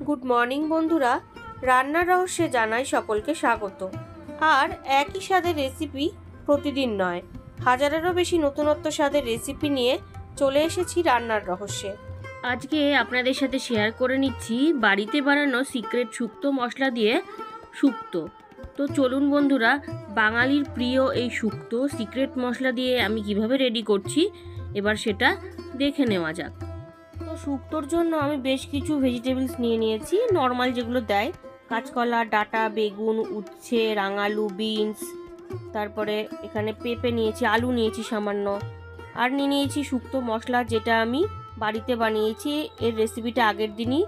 Good morning বন্ধুরা, রান্নার রহস্যে জানাই সকলকে স্বাগত। আর একই স্বাদের রেসিপি প্রতিদিন নয়, হাজারেরও বেশি নতুনত্ব স্বাদের রেসিপি নিয়ে চলে এসেছি রান্নার রহস্যে। আজকে আপনাদের সাথে শেয়ার করে নিচ্ছি বাড়িতে বানানো সিক্রেট শুক্তো মশলা দিয়ে শুক্তো। তো চলুন বন্ধুরা, বাঙালির প্রিয় এই শুক্তো সিক্রেট মশলা দিয়ে আমি কিভাবে রেডি করছি এবার সেটা দেখে নেওয়া যাক। তো শুক্তোর জন্য আমি বেশ কিছু ভেজিটেবলস নিয়ে নিয়েছি, নর্মাল যেগুলো দেয়, কাঁচকলা, ডাঁটা, বেগুন, উচ্ছে, রাঙালু, বিনস, তারপরে এখানে পেঁপে নিয়েছি, আলু নিয়েছি সামান্য, আর নিয়ে নিয়েছি শুক্তো মশলা যেটা আমি বাড়িতে বানিয়েছি। এর রেসিপিটা আগের দিনই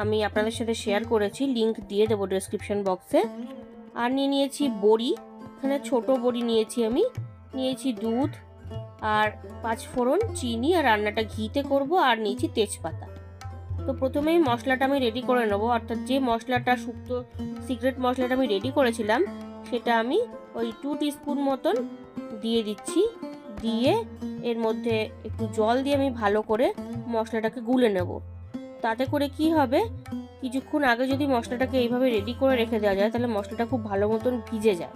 আমি আপনাদের সাথে শেয়ার করেছি, লিংক দিয়ে দেবো ডেসক্রিপশন বক্সে। আর নিয়ে নিয়েছি বড়ি, এখানে ছোট বড়ি নিয়েছি আমি, নিয়েছি দুধ আর 5 ফোড়ন, চিনি, আর রান্নাটা ঘিতে করব, আর নিয়েছি তেজপাতা। তো প্রথমেই মশলাটা আমি রেডি করে নেব, অর্থাৎ যে মশলাটা শুক্তো সিক্রেট মশলাটা আমি রেডি করেছিলাম সেটা আমি ওই 2 টিস্পুন মতন দিয়ে দিচ্ছি। দিয়ে এর মধ্যে একটু জল দিয়ে আমি ভালো করে মশলাটাকে গুলে নেব। তাতে করে কি হবে, কিছুক্ষণ আগে যদি মশলাটাকে এইভাবে রেডি করে রেখে দেওয়া যায় তাহলে মশলাটা খুব ভালো মতন ভিজে যায়।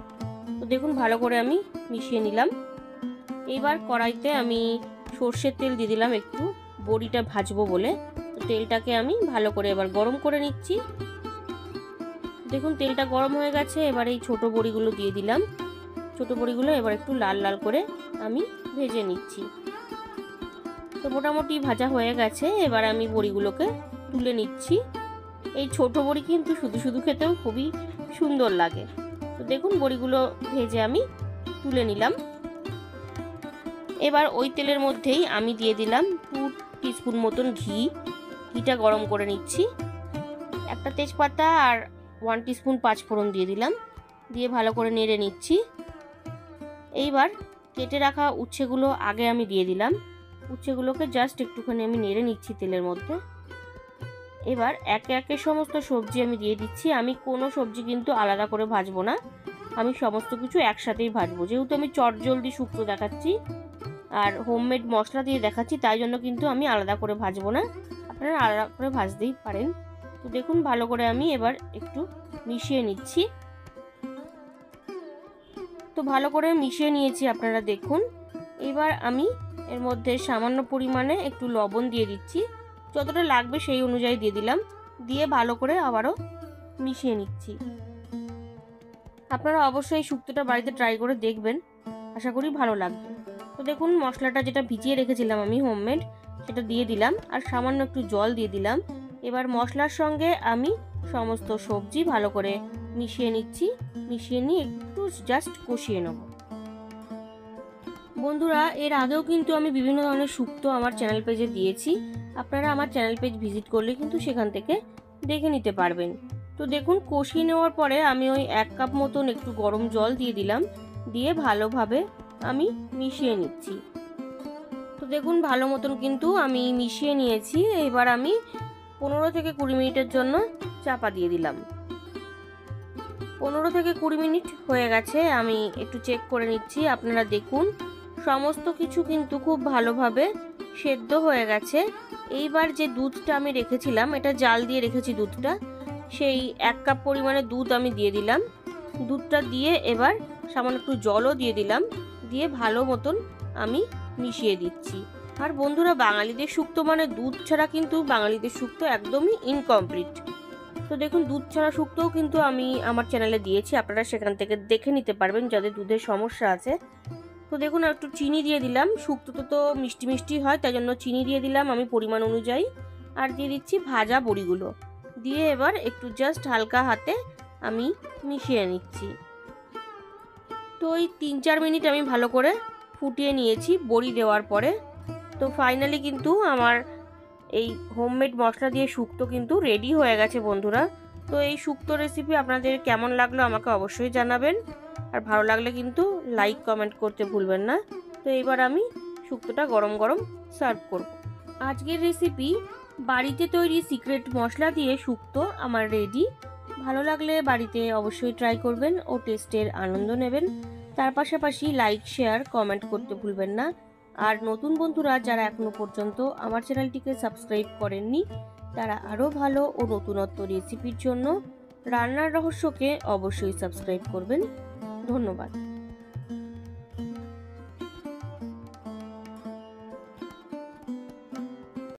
তো দেখুন ভালো করে আমি মিশিয়ে নিলাম। এইবার কড়াইতে আমি সর্ষের তেল দিয়ে দিলাম একটু, বড়িটা ভাজবো বলে। তো তেলটাকে আমি ভালো করে এবার গরম করে নিচ্ছি। দেখুন তেলটা গরম হয়ে গেছে, এবার এই ছোট বড়িগুলো দিয়ে দিলাম। ছোট বড়িগুলো এবার একটু লাল লাল করে আমি ভেজে নিচ্ছি। তো মোটামুটি ভাজা হয়ে গেছে, এবার আমি বড়িগুলোকে তুলে নিচ্ছি। এই ছোট বড়ি কিন্তু শুধু শুধু খেতেও খুবই সুন্দর লাগে। তো দেখুন বড়িগুলো ভেজে আমি তুলে নিলাম। এবার ওই তেলের মধ্যেই আমি দিয়ে দিলাম 2 টিস্পুন মতন ঘিটা গরম করে নিচ্ছি। একটা তেজপাতা আর 1 টিস্পুন 5 ফোড়ন দিয়ে দিলাম, দিয়ে ভালো করে নেড়ে নিচ্ছি। এইবার কেটে রাখা উচ্ছেগুলো আগে আমি দিয়ে দিলাম, উচ্ছেগুলোকে জাস্ট একটুখানি আমি নেড়ে নিচ্ছি তেলের মধ্যে। এবার একে একে সমস্ত সবজি আমি দিয়ে দিচ্ছি। আমি কোনো সবজি কিন্তু আলাদা করে ভাজবো না, আমি সমস্ত কিছু একসাথেই ভাজবো। যেহেতু আমি চটজলদি শুক্তো দেখাচ্ছি আর হোমমেড মশলা দিয়ে দেখাচ্ছি, তাই জন্য কিন্তু আমি আলাদা করে ভাজবো না, আপনারা আলাদা করে ভাজতেই পারেন। তো দেখুন ভালো করে আমি এবার একটু মিশিয়ে নিচ্ছি। তো ভালো করে মিশিয়ে নিয়েছি আপনারা দেখুন। এবার আমি এর মধ্যে সামান্য পরিমাণে একটু লবণ দিয়ে দিচ্ছি, যতটা লাগবে সেই অনুযায়ী দিয়ে দিলাম, দিয়ে ভালো করে আবারও মিশিয়ে নিচ্ছি। আপনারা অবশ্যই শুক্তোটা বাড়িতে ট্রাই করে দেখবেন, আশা করি ভালো লাগবে। তো দেখুন মশলাটা যেটা ভিজিয়ে রেখেছিলাম আমি হোমমেড, সেটা দিয়ে দিলাম আর সামান্য একটু জল দিয়ে দিলাম। এবার মশলার সঙ্গে আমি সমস্ত সবজি ভালো করে মিশিয়ে নিচ্ছি, মিশিয়ে নিয়ে একটু জাস্ট কষিয়ে নেব। বন্ধুরা এর আগেও কিন্তু আমি বিভিন্ন ধরনের শুক্তো আমার চ্যানেল পেজে দিয়েছি, আপনারা আমার চ্যানেল পেজ ভিজিট করলে কিন্তু সেখান থেকে দেখে নিতে পারবেন। তো দেখুন কষিয়ে নেওয়ার পরে আমি ওই 1 কাপ মতন একটু গরম জল দিয়ে দিলাম, দিয়ে ভালোভাবে আমি মিশিয়ে নিচ্ছি। তো দেখুন ভালো মতন কিন্তু আমি মিশিয়ে নিয়েছি। এবার আমি 15 থেকে 20 মিনিটের জন্য চাপা দিয়ে দিলাম। 15 থেকে 20 মিনিট হয়ে গেছে, আমি একটু চেক করে নিচ্ছি। আপনারা দেখুন সমস্ত কিছু কিন্তু খুব ভালোভাবে সেদ্ধ হয়ে গেছে। এইবার যে দুধটা আমি রেখেছিলাম, এটা জাল দিয়ে রেখেছি দুধটা, সেই 1 কাপ পরিমাণে দুধ আমি দিয়ে দিলাম। দুধটা দিয়ে এবার সামান্য একটু জলও দিয়ে দিলাম, দিয়ে ভালো মতন আমি মিশিয়ে দিচ্ছি। আর বন্ধুরা বাঙালিদের শুক্তো মানে দুধ ছাড়া কিন্তু বাঙালিদের শুক্তো একদমই ইনকমপ্লিট। তো দেখুন দুধ ছাড়া শুক্তোও কিন্তু আমি আমার চ্যানেলে দিয়েছি, আপনারা সেখান থেকে দেখে নিতে পারবেন যাদের দুধের সমস্যা আছে। তো দেখুন একটু চিনি দিয়ে দিলাম, শুক্তোতে তো মিষ্টি মিষ্টি হয় তাই জন্য চিনি দিয়ে দিলাম আমি পরিমাণ অনুযায়ী। আর দিয়ে দিচ্ছি ভাজা বড়িগুলো, দিয়ে এবার একটু জাস্ট হালকা হাতে আমি মিশিয়ে নিচ্ছি। তো ওই 3-4 মিনিট আমি ভালো করে ফুটিয়ে নিয়েছি বড়ি দেওয়ার পরে। তো ফাইনালি কিন্তু আমার এই হোমমেড মশলা দিয়ে শুক্তো কিন্তু রেডি হয়ে গেছে বন্ধুরা। তো এই শুক্তো রেসিপি আপনাদের কেমন লাগলো আমাকে অবশ্যই জানাবেন, আর ভালো লাগলে কিন্তু লাইক কমেন্ট করতে ভুলবেন না। তো এইবার আমি শুক্তোটা গরম গরম সার্ভ করব। আজকের রেসিপি বাড়িতে তৈরি সিক্রেট মশলা দিয়ে শুক্তো আমার রেডি। ভালো লাগলে বাড়িতে অবশ্যই ট্রাই করবেন ও টেস্টের আনন্দ নেবেন। তার পাশাপাশি লাইক শেয়ার কমেন্ট করতে ভুলবেন না। আর নতুন বন্ধুরা যারা এখনো পর্যন্ত আমার চ্যানেলটিকে সাবস্ক্রাইব করেননি তারা আরও ভালো ও নতুনত্ব রেসিপির জন্য রান্নার রহস্যকে অবশ্যই সাবস্ক্রাইব করবেন। ধন্যবাদ।